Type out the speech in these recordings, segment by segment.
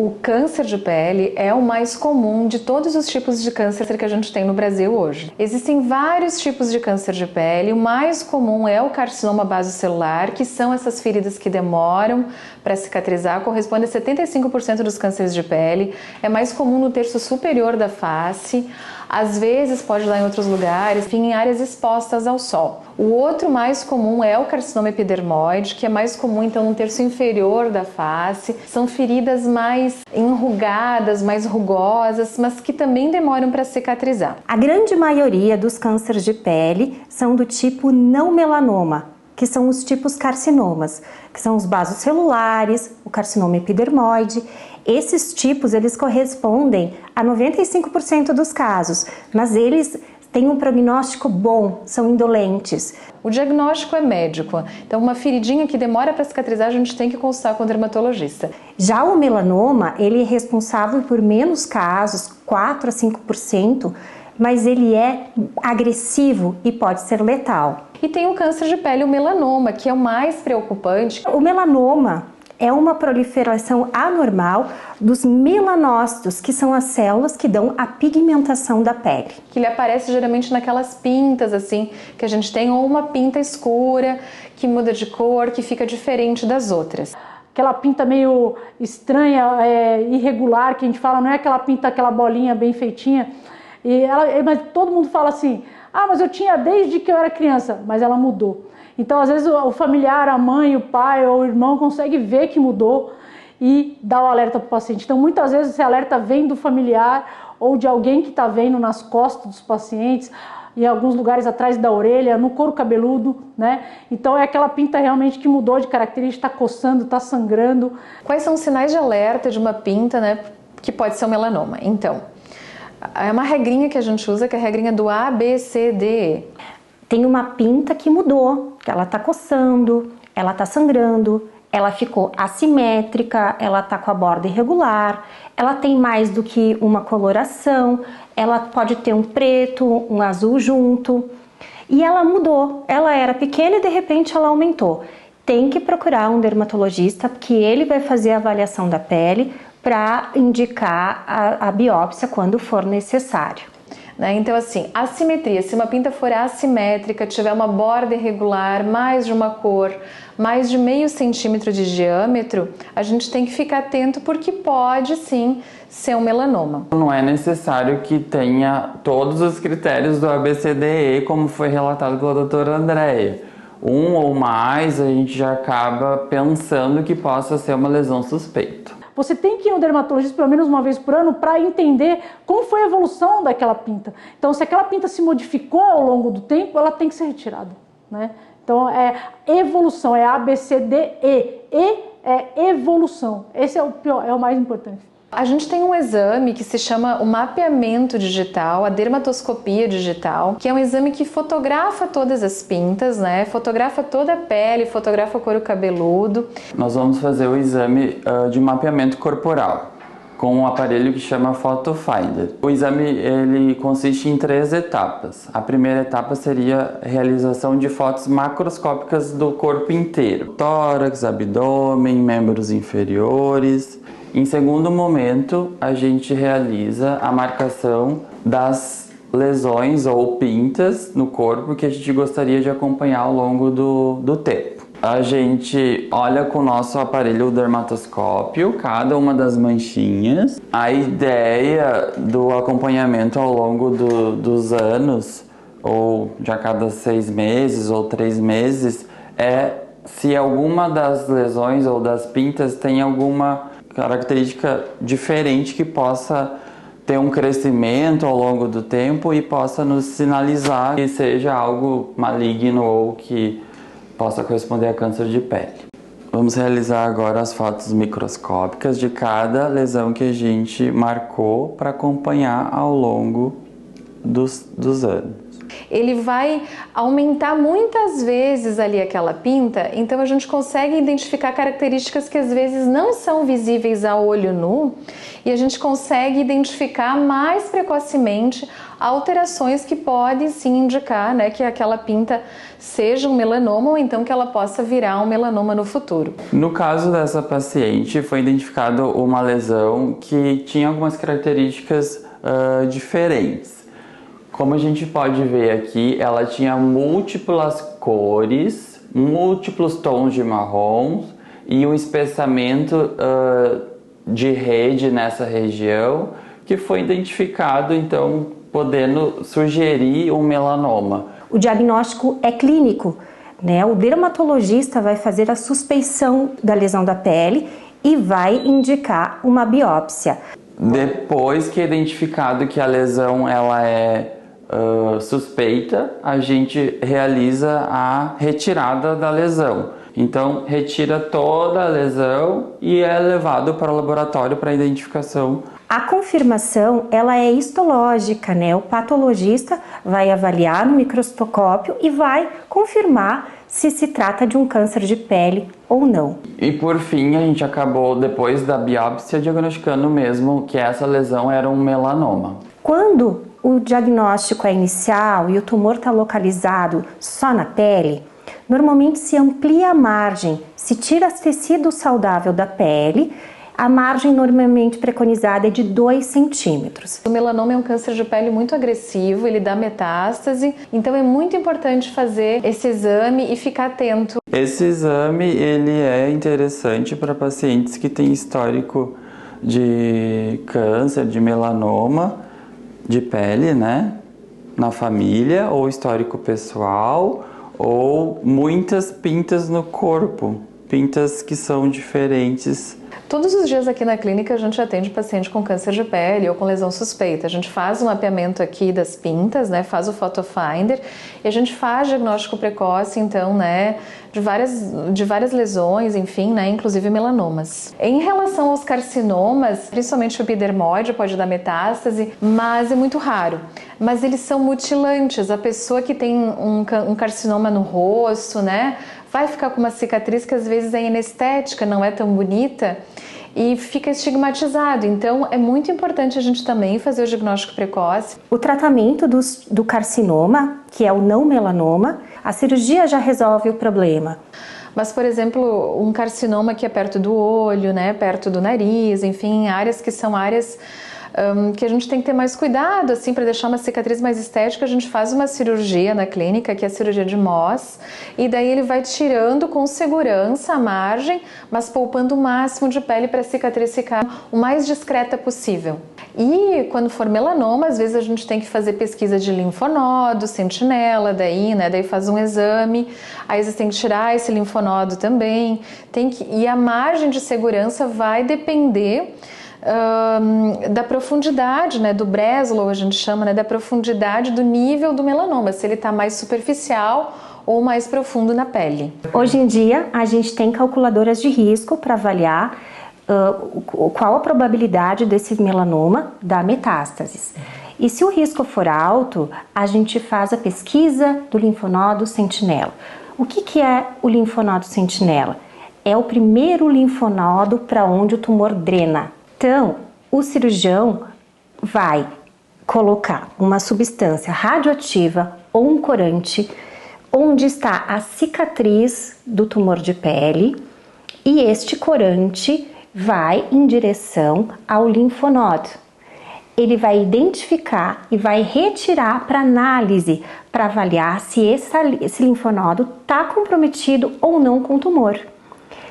O câncer de pele é o mais comum de todos os tipos de câncer que a gente tem no Brasil hoje. Existem vários tipos de câncer de pele. O mais comum é o carcinoma basocelular, que são essas feridas que demoram para cicatrizar, corresponde a 75% dos cânceres de pele. É mais comum no terço superior da face. Às vezes pode dar em outros lugares, enfim, em áreas expostas ao sol. O outro mais comum é o carcinoma epidermoide, que é mais comum então no terço inferior da face. São feridas mais enrugadas, mais rugosas, mas que também demoram para cicatrizar. A grande maioria dos cânceres de pele são do tipo não melanoma, que são os tipos carcinomas, que são os basocelulares, o carcinoma epidermoide. Esses tipos, eles correspondem a 95% dos casos, mas eles têm um prognóstico bom, são indolentes. O diagnóstico é médico, então uma feridinha que demora para cicatrizar, a gente tem que consultar com o dermatologista. Já o melanoma, ele é responsável por menos casos, 4 a 5%, mas ele é agressivo e pode ser letal. E tem o câncer de pele, o melanoma, que é o mais preocupante. O melanoma é uma proliferação anormal dos melanócitos, que são as células que dão a pigmentação da pele. Que ele aparece geralmente naquelas pintas assim que a gente tem, ou uma pinta escura, que muda de cor, que fica diferente das outras. Aquela pinta meio estranha, irregular, que a gente fala, não é aquela pinta, aquela bolinha bem feitinha. Mas todo mundo fala assim, mas eu tinha desde que eu era criança, mas ela mudou. Então, às vezes, o familiar, a mãe, o pai ou o irmão consegue ver que mudou e dá o alerta para o paciente. Então, muitas vezes, esse alerta vem do familiar ou de alguém que está vendo nas costas dos pacientes, em alguns lugares atrás da orelha, no couro cabeludo, né? Então, é aquela pinta realmente que mudou de característica, está coçando, está sangrando. Quais são os sinais de alerta de uma pinta, né, que pode ser um melanoma? Então, é uma regrinha que a gente usa, que é a regrinha do A, B, C, D, E. Tem uma pinta que mudou, que ela tá coçando, ela tá sangrando, ela ficou assimétrica, ela tá com a borda irregular, ela tem mais do que uma coloração, ela pode ter um preto, um azul junto, e ela mudou, ela era pequena e de repente ela aumentou. Tem que procurar um dermatologista, porque ele vai fazer a avaliação da pele para indicar a biópsia quando for necessário. Então assim, assimetria, se uma pinta for assimétrica, tiver uma borda irregular, mais de uma cor, mais de meio centímetro de diâmetro, a gente tem que ficar atento porque pode sim ser um melanoma. Não é necessário que tenha todos os critérios do ABCDE, como foi relatado pela doutora Andréia. Um ou mais, a gente já acaba pensando que possa ser uma lesão suspeita. Você tem que ir no dermatologista pelo menos uma vez por ano para entender como foi a evolução daquela pinta. Então, se aquela pinta se modificou ao longo do tempo, ela tem que ser retirada, né? Então, é evolução, é A, B, C, D, E. E é evolução. Esse é o pior, é o mais importante. A gente tem um exame que se chama o mapeamento digital, a dermatoscopia digital, que é um exame que fotografa todas as pintas, né? Fotografa toda a pele, fotografa o couro cabeludo. Nós vamos fazer o exame de mapeamento corporal com um aparelho que chama Photo Finder. O exame ele consiste em 3 etapas. A primeira etapa seria a realização de fotos macroscópicas do corpo inteiro: tórax, abdômen, membros inferiores. Em segundo momento, a gente realiza a marcação das lesões ou pintas no corpo que a gente gostaria de acompanhar ao longo do tempo. A gente olha com o nosso aparelho dermatoscópio cada uma das manchinhas. A ideia do acompanhamento ao longo dos anos, ou de a cada 6 meses ou 3 meses, é se alguma das lesões ou das pintas tem alguma característica diferente que possa ter um crescimento ao longo do tempo e possa nos sinalizar que seja algo maligno ou que possa corresponder a câncer de pele. Vamos realizar agora as fotos microscópicas de cada lesão que a gente marcou para acompanhar ao longo dos anos. ele vai aumentar muitas vezes ali aquela pinta, então a gente consegue identificar características que às vezes não são visíveis a olho nu e a gente consegue identificar mais precocemente alterações que podem sim indicar, né, que aquela pinta seja um melanoma ou então que ela possa virar um melanoma no futuro. No caso dessa paciente, foi identificada uma lesão que tinha algumas características diferentes. Como a gente pode ver aqui, ela tinha múltiplas cores, múltiplos tons de marrom e um espessamento de rede nessa região que foi identificado, então, podendo sugerir um melanoma. O diagnóstico é clínico, né? O dermatologista vai fazer a suspeição da lesão da pele e vai indicar uma biópsia. Depois que é identificado que a lesão ela é suspeita, a gente realiza a retirada da lesão. Então, retira toda a lesão e é levado para o laboratório para identificação. A confirmação, ela é histológica, né? O patologista vai avaliar no microscópio e vai confirmar se se trata de um câncer de pele ou não. E por fim, a gente acabou, depois da biópsia, diagnosticando mesmo que essa lesão era um melanoma. Quando o diagnóstico é inicial e o tumor está localizado só na pele, normalmente se amplia a margem, se tira tecido saudável da pele. A margem normalmente preconizada é de 2 centímetros. O melanoma é um câncer de pele muito agressivo, ele dá metástase, então é muito importante fazer esse exame e ficar atento. Esse exame ele é interessante para pacientes que têm histórico de câncer, de melanoma, de pele, né, na família, ou histórico pessoal, ou muitas pintas no corpo, pintas que são diferentes. Todos os dias aqui na clínica a gente atende paciente com câncer de pele ou com lesão suspeita. A gente faz um mapeamento aqui das pintas, né? Faz o PhotoFinder e a gente faz diagnóstico precoce, então, né? De várias lesões, enfim, né? Inclusive melanomas. Em relação aos carcinomas, principalmente o epidermoide pode dar metástase, mas é muito raro. Mas eles são mutilantes. A pessoa que tem um carcinoma no rosto, né? Vai ficar com uma cicatriz que às vezes é inestética, não é tão bonita e fica estigmatizado. Então é muito importante a gente também fazer o diagnóstico precoce. O tratamento do carcinoma, que é o não melanoma, a cirurgia já resolve o problema. Mas, por exemplo, um carcinoma que é perto do olho, né, perto do nariz, enfim, áreas que são áreas que a gente tem que ter mais cuidado, assim, para deixar uma cicatriz mais estética, a gente faz uma cirurgia na clínica, que é a cirurgia de Mohs, e daí ele vai tirando com segurança a margem, mas poupando o máximo de pele para a cicatriz ficar o mais discreta possível. E quando for melanoma, às vezes a gente tem que fazer pesquisa de linfonodo, sentinela, daí faz um exame, aí você tem que tirar esse linfonodo também, e a margem de segurança vai depender da profundidade, né, do Breslow, a gente chama, né, da profundidade do nível do melanoma, se ele está mais superficial ou mais profundo na pele. Hoje em dia, a gente tem calculadoras de risco para avaliar qual a probabilidade desse melanoma dar metástases. E se o risco for alto, a gente faz a pesquisa do linfonodo sentinela. O que é o linfonodo sentinela? É o primeiro linfonodo para onde o tumor drena. Então, o cirurgião vai colocar uma substância radioativa ou um corante onde está a cicatriz do tumor de pele e este corante vai em direção ao linfonodo. Ele vai identificar e vai retirar para análise para avaliar se esse linfonodo está comprometido ou não com o tumor.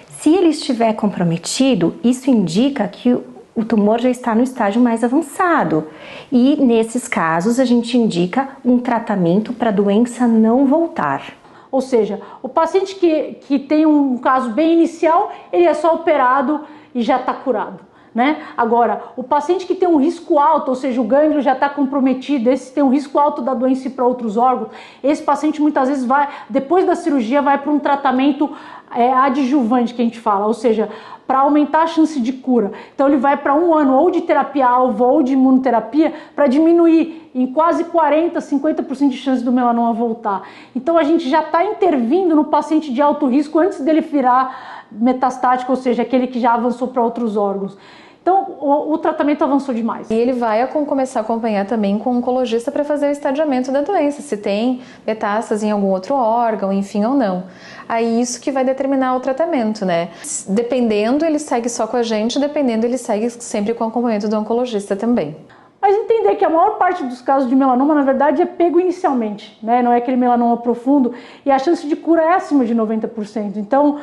Se ele estiver comprometido, isso indica que o tumor já está no estágio mais avançado e, nesses casos, a gente indica um tratamento para a doença não voltar. Ou seja, o paciente que tem um caso bem inicial, ele é só operado e já está curado, né? Agora, o paciente que tem um risco alto, ou seja, o gânglio já está comprometido, esse tem um risco alto da doença ir para outros órgãos, esse paciente muitas vezes vai, depois da cirurgia, vai para um tratamento adjuvante que a gente fala, ou seja, para aumentar a chance de cura. Então ele vai para 1 ano ou de terapia-alvo ou de imunoterapia para diminuir em quase 40%, 50% de chance do melanoma voltar. Então a gente já está intervindo no paciente de alto risco antes dele virar metastático, ou seja, aquele que já avançou para outros órgãos. Então, o tratamento avançou demais. E ele vai começar a acompanhar também com um oncologista para fazer o estadiamento da doença, se tem metástase em algum outro órgão, enfim, ou não. Aí isso que vai determinar o tratamento, né? Dependendo, ele segue só com a gente, dependendo, ele segue sempre com o acompanhamento do oncologista também. Mas entender que a maior parte dos casos de melanoma, na verdade, é pego inicialmente, né? Não é aquele melanoma profundo, e a chance de cura é acima de 90%. Então,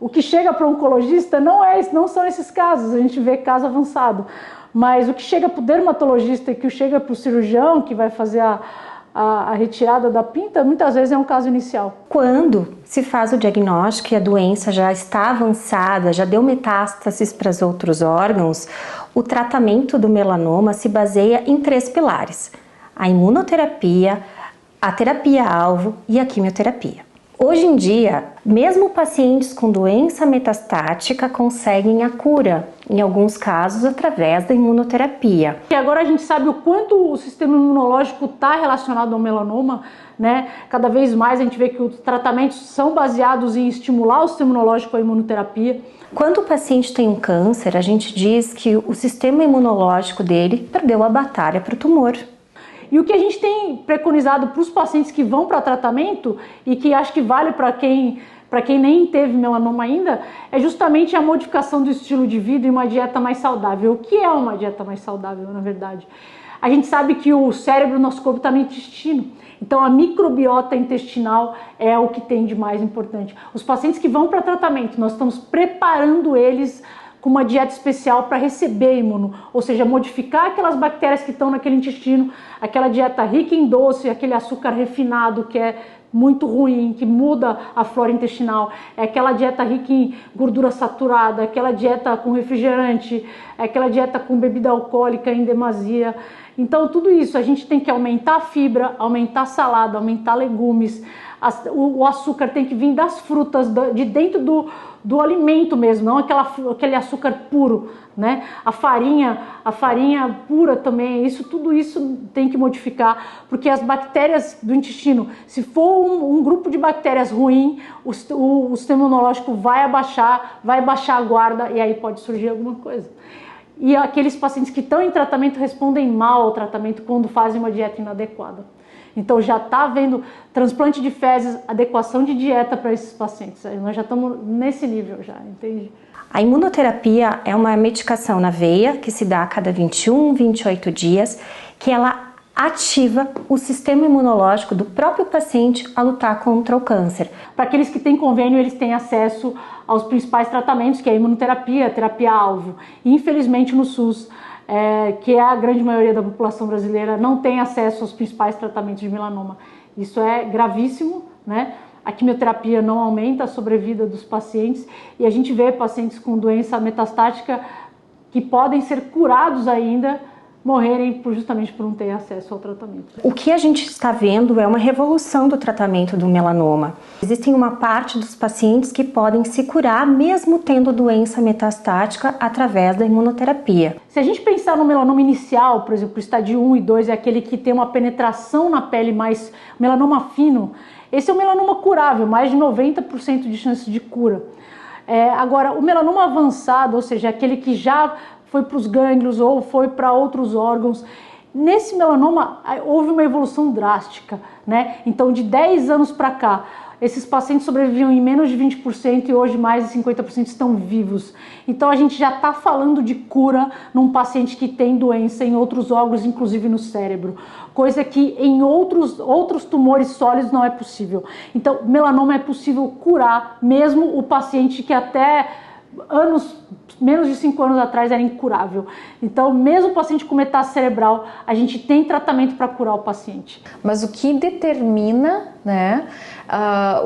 o que chega para o oncologista não são esses casos, a gente vê caso avançado. Mas o que chega para o dermatologista e o que chega para o cirurgião, que vai fazer a retirada da pinta, muitas vezes é um caso inicial. Quando se faz o diagnóstico e a doença já está avançada, já deu metástases para os outros órgãos, o tratamento do melanoma se baseia em 3 pilares: a imunoterapia, a terapia-alvo e a quimioterapia. Hoje em dia, mesmo pacientes com doença metastática conseguem a cura, em alguns casos através da imunoterapia. E agora a gente sabe o quanto o sistema imunológico está relacionado ao melanoma, né? Cada vez mais a gente vê que os tratamentos são baseados em estimular o sistema imunológico, a imunoterapia. Quando o paciente tem um câncer, a gente diz que o sistema imunológico dele perdeu a batalha para o tumor. E o que a gente tem preconizado para os pacientes que vão para tratamento, e que acho que vale para quem nem teve melanoma ainda, é justamente a modificação do estilo de vida e uma dieta mais saudável. O que é uma dieta mais saudável, na verdade? A gente sabe que o cérebro do nosso corpo está no intestino, então a microbiota intestinal é o que tem de mais importante. Os pacientes que vão para tratamento, nós estamos preparando eles com uma dieta especial para receber imuno, ou seja, modificar aquelas bactérias que estão naquele intestino, aquela dieta rica em doce, aquele açúcar refinado que é muito ruim, que muda a flora intestinal, é aquela dieta rica em gordura saturada, aquela dieta com refrigerante, é aquela dieta com bebida alcoólica em demasia. Então tudo isso, a gente tem que aumentar a fibra, aumentar a salada, aumentar legumes, o açúcar tem que vir das frutas, de dentro do alimento mesmo, não aquele açúcar puro, né? A farinha pura também, tudo isso tem que modificar, porque as bactérias do intestino, se for um grupo de bactérias ruim, o sistema imunológico vai baixar a guarda e aí pode surgir alguma coisa. E aqueles pacientes que estão em tratamento respondem mal ao tratamento quando fazem uma dieta inadequada. Então já está havendo transplante de fezes, adequação de dieta para esses pacientes. Nós já estamos nesse nível já, entende? A imunoterapia é uma medicação na veia que se dá a cada 21, 28 dias, que ela ativa o sistema imunológico do próprio paciente a lutar contra o câncer. Para aqueles que têm convênio, eles têm acesso aos principais tratamentos, que é a imunoterapia, a terapia-alvo. Infelizmente no SUS, que é a grande maioria da população brasileira, não tem acesso aos principais tratamentos de melanoma. Isso é gravíssimo, né? A quimioterapia não aumenta a sobrevida dos pacientes e a gente vê pacientes com doença metastática que podem ser curados ainda, morrerem justamente por não ter acesso ao tratamento. O que a gente está vendo é uma revolução do tratamento do melanoma. Existem uma parte dos pacientes que podem se curar mesmo tendo doença metastática através da imunoterapia. Se a gente pensar no melanoma inicial, por exemplo, o estádio 1 e 2 é aquele que tem uma penetração na pele mais melanoma fino, esse é um melanoma curável, mais de 90% de chance de cura. Agora, o melanoma avançado, ou seja, aquele que já foi para os gânglios ou foi para outros órgãos, nesse melanoma houve uma evolução drástica, né? Então, de 10 anos para cá, esses pacientes sobreviviam em menos de 20% e hoje mais de 50% estão vivos. Então, a gente já está falando de cura num paciente que tem doença em outros órgãos, inclusive no cérebro, coisa que em outros tumores sólidos não é possível. Então, melanoma é possível curar, mesmo o paciente que até menos de 5 anos atrás era incurável. Então, mesmo o paciente com metástase cerebral, a gente tem tratamento para curar o paciente. Mas o que determina, né,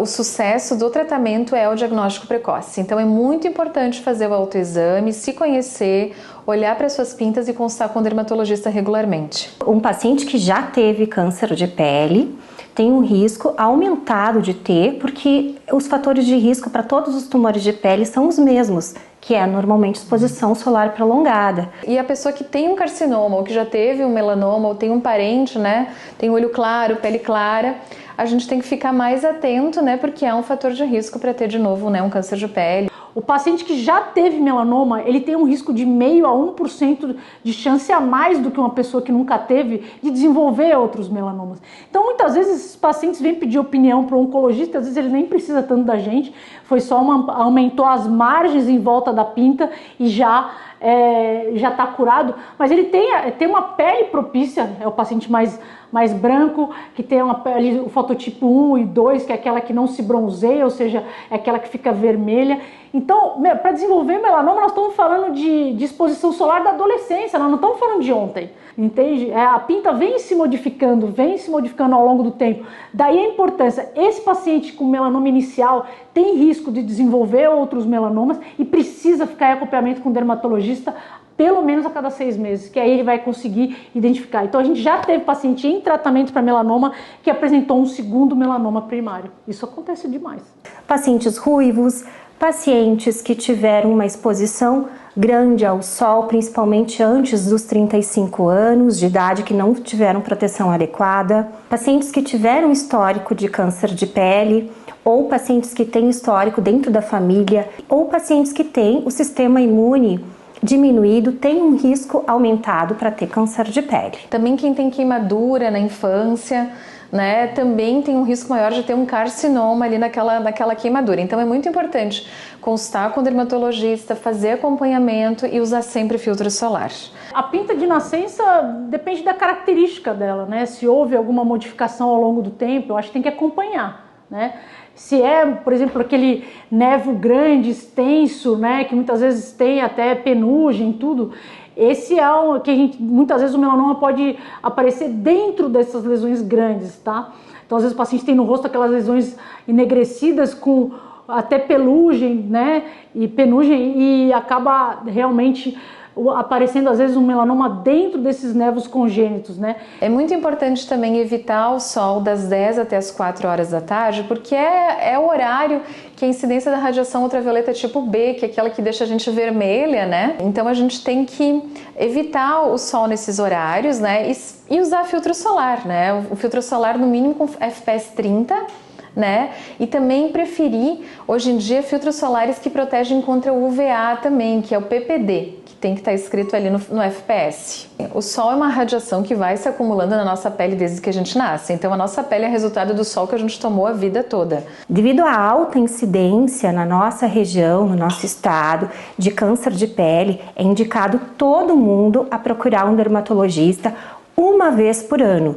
o sucesso do tratamento é o diagnóstico precoce. Então, é muito importante fazer o autoexame, se conhecer olhar para suas pintas e consultar com o dermatologista regularmente. Um paciente que já teve câncer de pele tem um risco aumentado de ter, porque os fatores de risco para todos os tumores de pele são os mesmos, que é normalmente exposição solar prolongada. E a pessoa que tem um carcinoma, ou que já teve um melanoma, ou tem um parente, né, tem olho claro, pele clara, a gente tem que ficar mais atento, né, porque é um fator de risco para ter de novo, né, um câncer de pele. O paciente que já teve melanoma, ele tem um risco de 0,5% a 1% de chance a mais do que uma pessoa que nunca teve de desenvolver outros melanomas. Então, muitas vezes, esses pacientes vêm pedir opinião para o oncologista, às vezes ele nem precisa tanto da gente, foi só aumentou as margens em volta da pinta e já está curado, mas ele tem uma pele propícia, é o paciente mais branco, que tem uma pele, o fototipo 1 e 2, que é aquela que não se bronzeia, ou seja, é aquela que fica vermelha. Então, para desenvolver melanoma, nós estamos falando de exposição solar da adolescência, nós não estamos falando de ontem, entende? A pinta vem se modificando ao longo do tempo. Daí a importância, esse paciente com melanoma inicial tem risco de desenvolver outros melanomas e precisa ficar em acompanhamento com o dermatologista pelo menos a cada 6 meses, que aí ele vai conseguir identificar. Então a gente já teve paciente em tratamento para melanoma que apresentou um segundo melanoma primário. Isso acontece demais. Pacientes ruivos, pacientes que tiveram uma exposição grande ao sol, principalmente antes dos 35 anos de idade, que não tiveram proteção adequada, pacientes que tiveram histórico de câncer de pele, ou pacientes que têm histórico dentro da família, ou pacientes que têm o sistema imune diminuído, tem um risco aumentado para ter câncer de pele. Também quem tem queimadura na infância, né, também tem um risco maior de ter um carcinoma ali naquela queimadura. Então é muito importante consultar com o dermatologista, fazer acompanhamento e usar sempre filtro solar. A pinta de nascença depende da característica dela, né? Se houve alguma modificação ao longo do tempo, eu acho que tem que acompanhar, né? Se é, por exemplo, aquele névoa grande, extenso, né, que muitas vezes tem até penugem, tudo, esse é o que muitas vezes o melanoma pode aparecer dentro dessas lesões grandes, tá? Então, às vezes o paciente tem no rosto aquelas lesões enegrecidas com até pelugem, né, e penugem, e acaba realmente aparecendo às vezes um melanoma dentro desses névoos congênitos, né? É muito importante também evitar o sol das 10 até as 4 horas da tarde, porque é o horário que a incidência da radiação ultravioleta tipo B, que é aquela que deixa a gente vermelha, né? Então a gente tem que evitar o sol nesses horários, né? E usar filtro solar, né? O filtro solar no mínimo com FPS 30, né? E também preferir, hoje em dia, filtros solares que protegem contra o UVA também, que é o PPD, que tem que estar escrito ali no FPS. O sol é uma radiação que vai se acumulando na nossa pele desde que a gente nasce, então a nossa pele é resultado do sol que a gente tomou a vida toda. Devido à alta incidência na nossa região, no nosso estado, de câncer de pele, é indicado todo mundo a procurar um dermatologista uma vez por ano.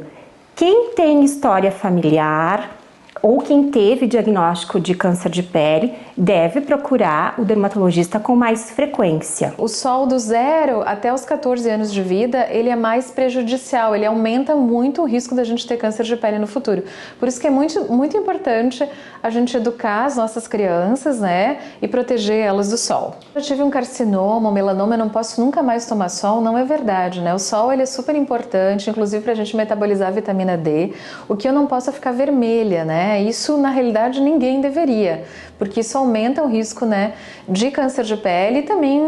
Quem tem história familiar ou quem teve diagnóstico de câncer de pele deve procurar o dermatologista com mais frequência. O sol do 0 até os 14 anos de vida, ele é mais prejudicial, ele aumenta muito o risco da gente ter câncer de pele no futuro. Por isso que é muito importante a gente educar as nossas crianças, né, e proteger elas do sol. Eu tive um carcinoma, um melanoma, eu não posso nunca mais tomar sol, não é verdade, né? O sol, ele é super importante, inclusive pra gente metabolizar a vitamina D. O que eu não posso é ficar vermelha, né? Isso, na realidade, ninguém deveria, porque isso aumenta o risco, né, de câncer de pele e também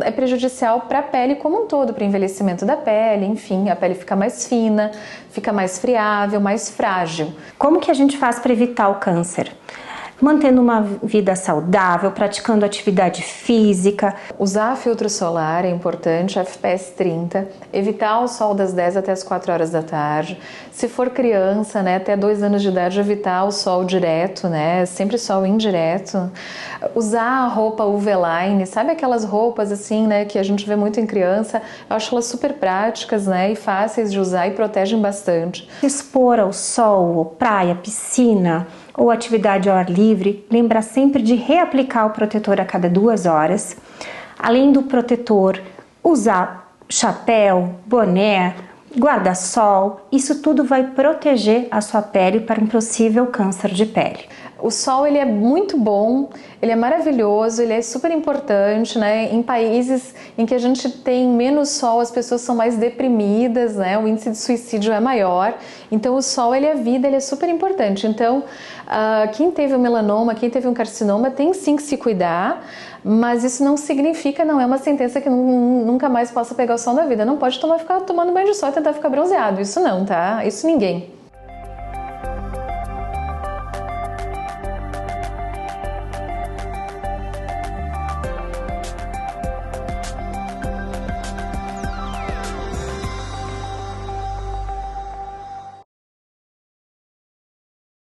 é prejudicial para a pele como um todo, para o envelhecimento da pele, enfim, a pele fica mais fina, fica mais friável, mais frágil. Como que a gente faz para evitar o câncer? Mantendo uma vida saudável, praticando atividade física. Usar filtro solar é importante, FPS 30, evitar o sol das 10 até as 4 horas da tarde. Se for criança, né, até 2 anos de idade, evitar o sol direto, né, sempre sol indireto. Usar a roupa UV-Line, sabe aquelas roupas assim, né, que a gente vê muito em criança? Eu acho elas super práticas, né, e fáceis de usar e protegem bastante. Expor ao sol, praia, piscina ou atividade ao ar livre, lembra sempre de reaplicar o protetor a cada 2 horas. Além do protetor, usar chapéu, boné, guarda-sol, isso tudo vai proteger a sua pele para um possível câncer de pele. O sol, ele é muito bom, ele é maravilhoso, ele é super importante, né? Em países em que a gente tem menos sol, as pessoas são mais deprimidas, né? O índice de suicídio é maior. Então, o sol, ele é vida, ele é super importante. Então, quem teve um melanoma, quem teve um carcinoma, tem sim que se cuidar, mas isso não significa, não é uma sentença que nunca mais possa pegar o sol na vida. Não pode ficar tomando banho de sol e tentar ficar bronzeado. Isso não, tá? Isso ninguém.